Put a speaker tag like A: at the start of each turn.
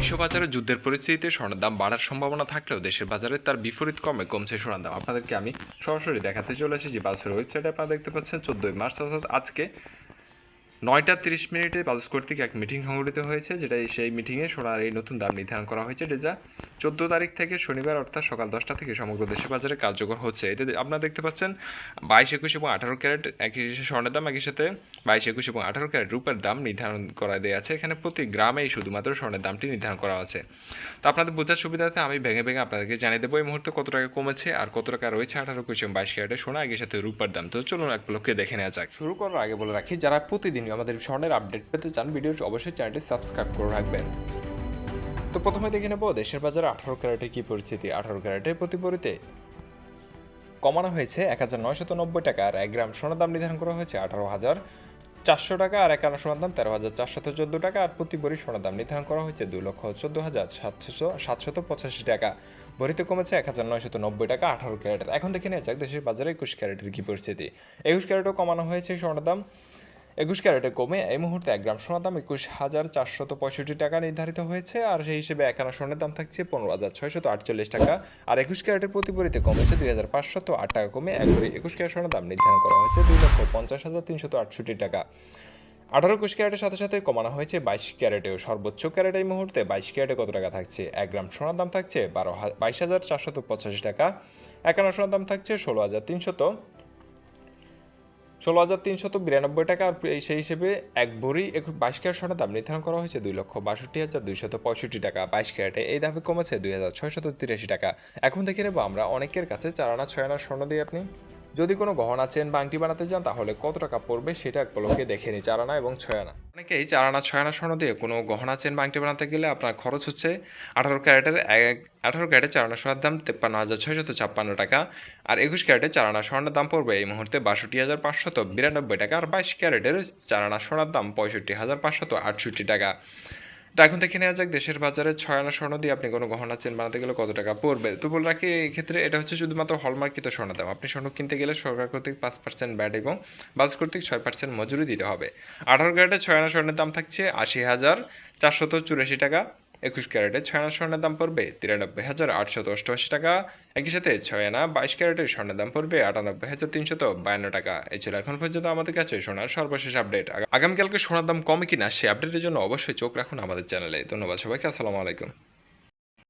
A: বিশ্ববাজারে যুদ্ধের পরিস্থিতিতে স্বর্ণের দাম বাড়ার সম্ভাবনা থাকলেও দেশের বাজারে তার বিপরীত ক্রমে কমছে সোনার দাম। আপনাদেরকে আমি সরাসরি দেখাতে চলে এসেছি বাজারের ওয়েবসাইটে। আপনারা দেখতে পাচ্ছেন 14 মার্চ অর্থাৎ আজকে 9টা 30 মিনিটে বাজাজ কর্তৃক এক মিটিং সংগঠিত হয়েছে, যেটা সেই মিটিংয়ে সোনার এই নতুন দাম নির্ধারণ করা হয়েছে, যা 14 তারিখ থেকে শনিবার অর্থাৎ সকাল 10টা থেকে সমগ্র দেশের বাজারে কার্যকর হচ্ছে। এতে আপনারা দেখতে পাচ্ছেন 22, 21 এবং 18 ক্যারেট একই স্বর্ণের দাম, একই সাথে 22, 21 এবং 18 ক্যারেট রূপের দাম নির্ধারণ করা দেওয়া আছে। এখানে প্রতি গ্রামেই শুধুমাত্র স্বর্ণের দামটি নির্ধারণ করা আছে। তো আপনাদের বোঝার সুবিধাতে আমি ভেঙে ভেঙে আপনাদেরকে জানিয়ে দেবো এই মুহূর্তে কত টাকা কমেছে আর কত টাকা রয়েছে 18, 21 এবং 22 ক্যারেটের সোনা, একই সাথে রূপার দাম। তো চলুন এক ব্লকে দেখে নেওয়া যাক। শুরু করার আগে বলে রাখি, যারা প্রতিদিনই আমাদের স্বর্ণের আপডেট পেতে চান ভিডিওটি অবশ্যই চ্যানেলটি সাবস্ক্রাইব করে রাখবেন। তো প্রথমে দেখে নেব দেশের বাজারে 18 ক্যারেটে কী পরিস্থিতি। 18 ক্যারেটের প্রতিপরিতে কমানো হয়েছে 1990 টাকা, আর 1 গ্রাম সোনার দাম নির্ধারণ করা হয়েছে 18,400 টাকা, আর 1 আনা সোনার দাম 13,414 টাকা, আর প্রতি ভরি সোনার দাম নির্ধারণ করা হয়েছে 2,14,785 টাকা। ভরিতে কমেছে 1990 টাকা 18 ক্যারেটের। এখন দেখে নেওয়া যাক দেশের বাজারে 21 ক্যারেটের কী পরিস্থিতি। 21 ক্যারেটও কমানো হয়েছে সোনার দাম। 21 ক্যারেটে কমে এই মুহূর্তে 1 গ্রাম সোনার দাম 21,465 টাকা নির্ধারিত হয়েছে, আর সেই হিসেবে 1 আনা সোনার দাম থাকছে 15,648 টাকা, আর 21 ক্যারেটের প্রতি ভরিতে কমেছে 2,508 টাকা, কমে 1 ভরি 21 ক্যারেট সোনার দাম নির্ধারণ করা হয়েছে 2,50,368 টাকা। 18-21 ক্যারেটের সাথে সাথে কমানো হয়েছে 22 ক্যারেটেও। সর্বোচ্চ ক্যারেট এই মুহূর্তে 22 ক্যারেটে কত টাকা থাকছে? 1 গ্রাম সোনার দাম থাকছে 22,485 টাকা, 1 আনা সোনার দাম থাকছে 16,392 টাকা, আর সেই হিসেবে 1 ভরি 22 ক্যারেট সোনার দাম নির্ধারণ করা হয়েছে 2,62,265 টাকা। 22 ক্যারেটে এই দামে কমেছে 2,683 টাকা। এখন দেখে নেব আমরা অনেকের কাছে 4 আনা 6 আনার স্বর্ণ দিয়ে আপনি যদি কোনো গহনা চেন বা আংটি বানাতে যান তাহলে কত টাকা পড়বে সেটা এক পলকে দেখে নিই। 4 আনা এবং 6 আনা, অনেকেই 4 আনা 6 আনা স্বর্ণ দিয়ে কোনো গহনা চেন বা আংটি বানাতে গেলে আপনার খরচ হচ্ছে 18 ক্যারেটের 4 আনা সোনার দাম 53,656 টাকা, আর 21 ক্যারেটের 4 আনা স্বর্ণের দাম পড়বে এই মুহূর্তে 62,592 টাকা, আর 22 ক্যারেটের 4 আনা সোনার দাম 65,568 টাকা। তো এখন দেখে নেওয়া যাক দেশের বাজারে 6 আনা স্বর্ণ দিয়ে আপনি কোনো গহনা চেন বানাতে গেলে কত টাকা পড়বে। তো বলে রাখি এই ক্ষেত্রে এটা হচ্ছে শুধুমাত্র হলমার্কিত স্বর্ণ দাম। আপনি স্বর্ণ কিনতে গেলে সরকার কর্তৃক 5% ব্যাট এবং বাজাজ কর্তৃক 6% মজুরি দিতে হবে। 18 ক্যারেটের 6 আনা স্বর্ণের দাম থাকছে 80,484 টাকা, 21 ক্যারেটের 6 আনা স্বর্ণের দাম পড়বে 93,888 টাকা, একই সাথে 6 আনা 22 ক্যারেটের স্বর্ণের দাম পড়বে 98,352 টাকা। এই ছিল এখন পর্যন্ত আমাদের কাছে সোনার সর্বশেষ আপডেট। আগামীকালকে সোনার দাম কমে কিনা সে আপডেটের জন্য অবশ্যই চোখ রাখুন আমাদের চ্যানেলে। ধন্যবাদ সবাইকে, আসসালামু আলাইকুম।